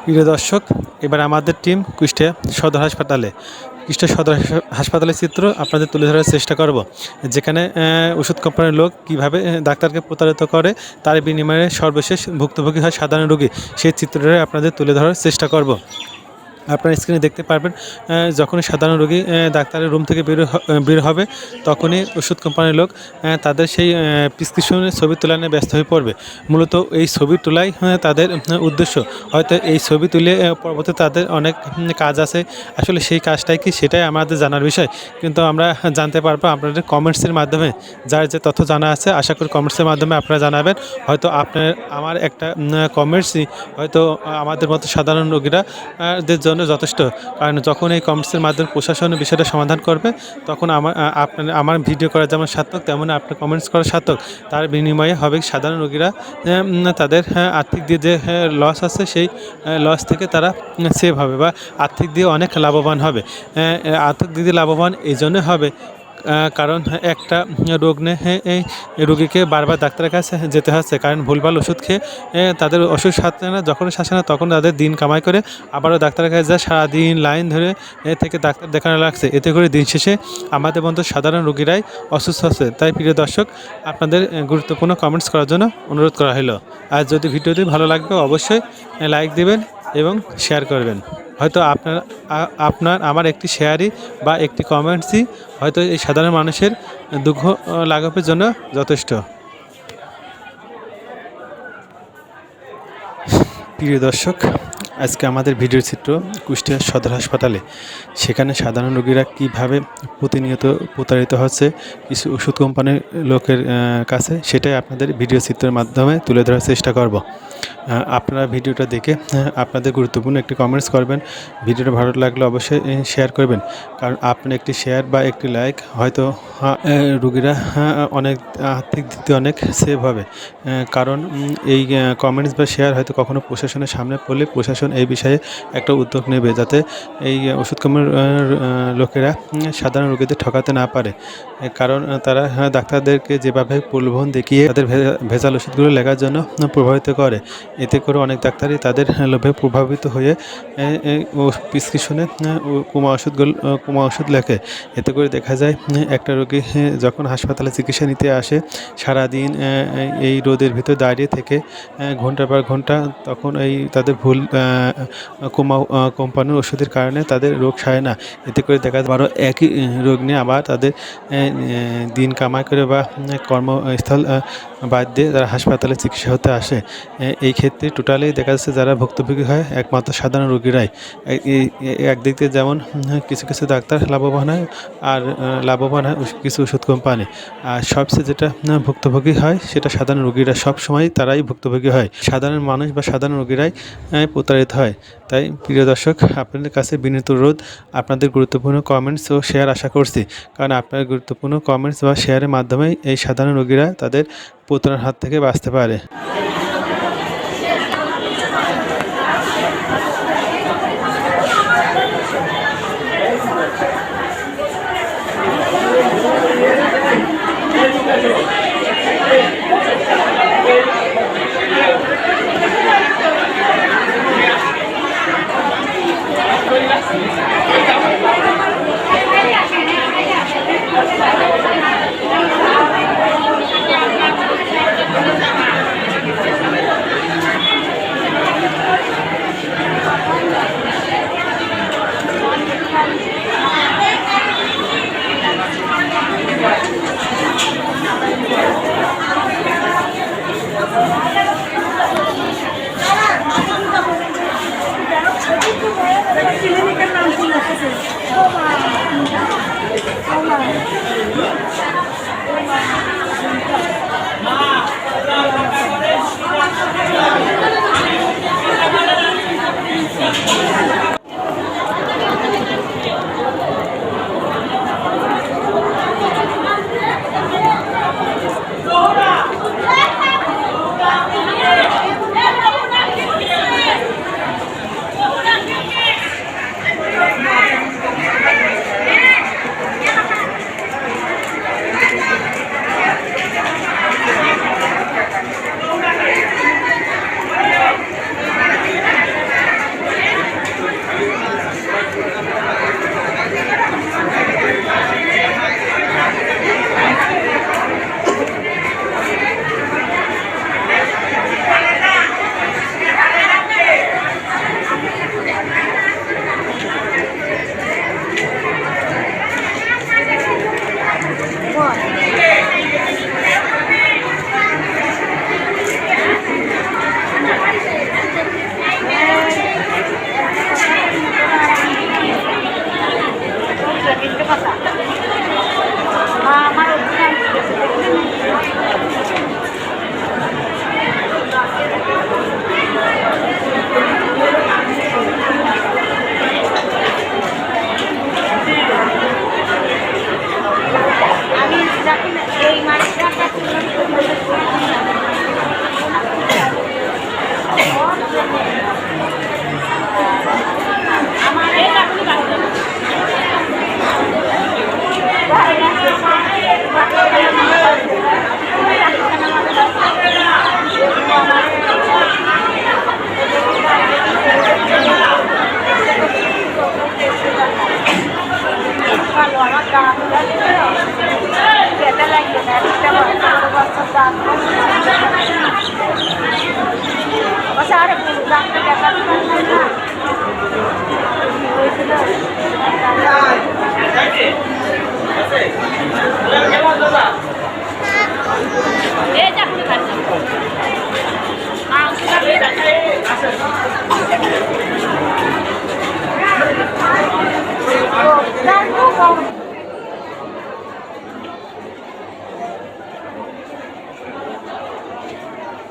প্রিয় দর্শক, এবার আমাদের টিম কুষ্টিয়া সদর হাসপাতালের চিত্র আপনাদের তুলে ধরার চেষ্টা করব, যেখানে ওষুধ কোম্পানির লোক কীভাবে ডাক্তারকে প্রতারিত করে, তার বিনিময়ে সর্বশেষ ভুক্তভোগী হয় সাধারণ রোগী। সেই চিত্রটা আপনাদের তুলে ধরার চেষ্টা করব। আপনার স্ক্রিনে দেখতে পারবেন, যখনই সাধারণ রোগী ডাক্তারের রুম থেকে বের হবে, তখনই ওষুধ কোম্পানির লোক তাদের সেই প্রেসক্রিপশনের ছবি তোলা নিয়ে ব্যস্ত হয়ে পড়বে। মূলত এই ছবি তোলাই তাদের উদ্দেশ্য। হয়তো এই ছবি তুলে পরবর্তী তাদের অনেক কাজ আছে। আসলে সেই কাজটাই কি, সেটাই আমাদের জানার বিষয়। কিন্তু আমরা জানতে পারবো আপনাদের কমেন্টসের মাধ্যমে। যার যে তথ্য জানা আছে, আশা করি কমেন্টসের মাধ্যমে আপনারা জানাবেন। হয়তো আমার একটা কমেন্টসই হয়তো আমাদের মতো সাধারণ রোগীরা দের জন্য যথেষ্ট। কারণ যখন এই কমেন্টসের মাধ্যমে প্রশাসন বিষয়টা সমাধান করবে, তখন আমার ভিডিও করা যেমন সার্থক, তেমন আপনার কমেন্টস করা সার্থক। তার বিনিময়ে হবে সাধারণ রোগীরা তাদের আর্থিক দিয়ে যে লস আছে, সেই লস থেকে তারা সেভ হবে বা আর্থিক দিয়ে অনেক লাভবান হবে। আর্থিক দিক দিয়ে লাভবান এই জন্য হবে কারণ একটা রোগ নিয়ে এই রোগীকে বারবার ডাক্তারের কাছে যেতে হচ্ছে, কারণ ভুলভাল ওষুধ খেয়ে তাদের ওষুধ সারছে না। যখন সারছে না, তখন তাদের দিন কামাই করে আবারও ডাক্তারের কাছে যায়, সারাদিন লাইন ধরে থেকে ডাক্তার দেখানো লাগছে। এতে করে দিন শেষে আমাদের মতো সাধারণ রোগীরাই অসুস্থ হচ্ছে। তাই প্রিয় দর্শক, আপনাদের গুরুত্বপূর্ণ কমেন্টস করার জন্য অনুরোধ করা হলো। আর যদি ভিডিওটি ভালো লাগবে, অবশ্যই লাইক দেবেন এবং শেয়ার করবেন। হয়তো আমার একটি শেয়ারই বা একটি কমেন্টসই হয়তো এই সাধারণ মানুষের দুঃখ লাঘবের জন্য যথেষ্ট। প্রিয় দর্শক, আজকে আমাদের ভিডিওর চিত্র কুষ্টিয়া সদর হাসপাতালে। সেখানে সাধারণ রোগীরা কীভাবে প্রতিনিয়ত প্রতারিত হচ্ছে কিছু ওষুধ কোম্পানির লোকের কাছে, সেটাই আপনাদের ভিডিও চিত্রের মাধ্যমে তুলে ধরার চেষ্টা করব। আপনারা ভিডিওটা দেখে আপনাদের গুরুত্বপূর্ণ একটি কমেন্টস করবেন। ভিডিওটা ভালো লাগলে অবশ্যই শেয়ার করবেন, কারণ আপনার একটি শেয়ার বা একটি লাইক হয়তো রোগীরা অনেক আর্থিক দিক দিয়ে অনেক সেভ হবে। কারণ এই কমেন্টস বা শেয়ার হয়তো কখনো প্রশাসনের সামনে পড়লে প্রশাসন এই বিষয়ে একটা উদ্যোগ নেবে, যাতে এই ওষুধ কোম্পানির লোকেরা সাধারণ রোগীদের ঠকাতে না পারে। কারণ তারা ডাক্তারদেরকে যেভাবে প্রলোভন দেখিয়ে তাদের ভেজাল ওষুধগুলো লেখার জন্য প্রভাবিত করে। এতে করে অনেক ডাক্তারই তাদের লোভে প্রভাবিত হয়ে প্রেসক্রিপশনে কমা ওষুধ লেখে। এতে করে দেখা যায় একটা রোগী যখন হাসপাতালে চিকিৎসা নিতে আসে, সারাদিন এই রোদের ভিতর দাঁড়িয়ে থেকে ঘন্টার পর ঘন্টা, তখন তাদের ভুল কোম্পানির ওষুধের কারণে তাদের রোগ সারে না। এতে করে দেখা যায় আবারও একই রোগ নিয়ে আবার তাদের দিন কামাই করে বা কর্মস্থল বাদ দিয়ে তারা হাসপাতালে চিকিৎসা হতে আসে। এই ক্ষেত্রে টোটালি দেখা যাচ্ছে যারা ভুক্তভোগী হয় একমাত্র সাধারণ রোগীরাই। একদিক দিয়ে যেমন কিছু কিছু ডাক্তার লাভবান হয়, আর লাভবান হয় কিছু ওষুধ কোম্পানি। আর সবচেয়ে যেটা ভুক্তভোগী হয়, সেটা সাধারণ রোগীরা। সবসময় তারাই ভুক্তভোগী হয়, সাধারণ মানুষ বা সাধারণ রোগীরাই প্রতারিত হয়। তাই প্রিয় দর্শক, আপনাদের কাছে বিনীত অনুরোধ, আপনাদের গুরুত্বপূর্ণ কমেন্টস ও শেয়ার আশা করছি, কারণ আপনার গুরুত্বপূর্ণ কমেন্টস বা শেয়ারের মাধ্যমেই এই সাধারণ রোগীরা তাদের প্রতারণার হাত থেকে বাঁচতে পারে।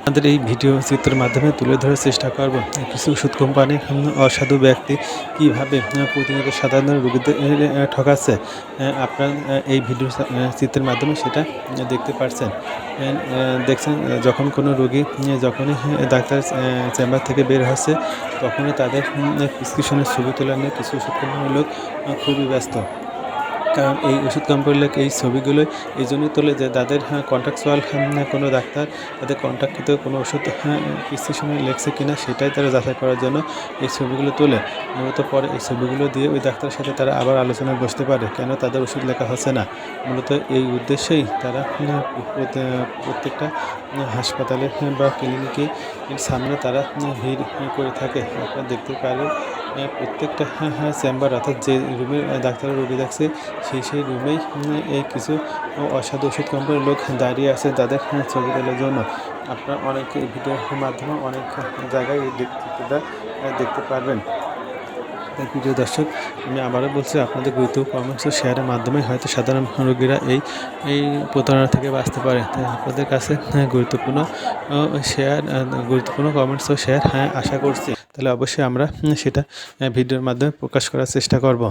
আমাদের এই ভিডিও চিত্রের মাধ্যমে তুলে ধরার চেষ্টা করব কিছু ওষুধ কোম্পানির অসাধু ব্যক্তি কীভাবে প্রতিনিয়ত সাধারণ রোগীদের ঠকাচ্ছে। আপনার এই ভিডিও চিত্রের মাধ্যমে সেটা দেখতে পারছেন। দেখছেন যখন কোনো রোগী যখনই ডাক্তার চেম্বার থেকে বের হচ্ছে তখনই তাদের প্রেসক্রিপশনের ছবি তোলা নিয়ে কিছু ওষুধ কোম্পানির লোক খুবই ব্যস্ত। কারণ এই ওষুধ কোম্পানির লোক এই ছবিগুলো এই জন্যই তোলে যে তাদের কন্ট্রাকচুয়াল কোনো ডাক্তার তাদের কন্ট্রাক্টকৃত কোনো ওষুধ প্রেসক্রিপশনে লেখছে কিনা সেটাই তারা যাচাই করার জন্য এই ছবিগুলো তোলে। মূলত পরে এই ছবিগুলো দিয়ে ওই ডাক্তারের সাথে তারা আবার আলোচনায় বসতে পারে কেন তাদের ওষুধ লেখা হচ্ছে না। মূলত এই উদ্দেশ্যেই তারা প্রত্যেকটা হাসপাতালে বা ক্লিনিকে সামনে তারা ভিড় করে থাকে। আপনারা দেখতে পারেন প্রত্যেকটা চেম্বার অর্থাৎ যে রুমে ডাক্তারের রোগী দেখছে সেই রুমেই এই কিছু অসাধু ওষুধ কোম্পানির লোক দাঁড়িয়ে আছে তাদের ছবি তোলার জন্য। আপনারা অনেক ভিডিওর মাধ্যমে অনেক জায়গায় এই চিত্রটা দেখতে পারবেন। তাই প্রিয় দর্শক, আমি আবারও বলছি আপনাদের গুরুত্বপূর্ণ পরামর্শ শেয়ারের মাধ্যমে হয়তো সাধারণ রোগীরা এই প্রতারণা থেকে বাঁচতে পারে। তাই আপনাদের কাছে গুরুত্বপূর্ণ কমেন্টস ও শেয়ার আশা করছি। তাহলে অবশ্যই আমরা সেটা ভিডিওর মাধ্যমে প্রকাশ করার চেষ্টা করব।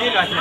ঠিক আছে।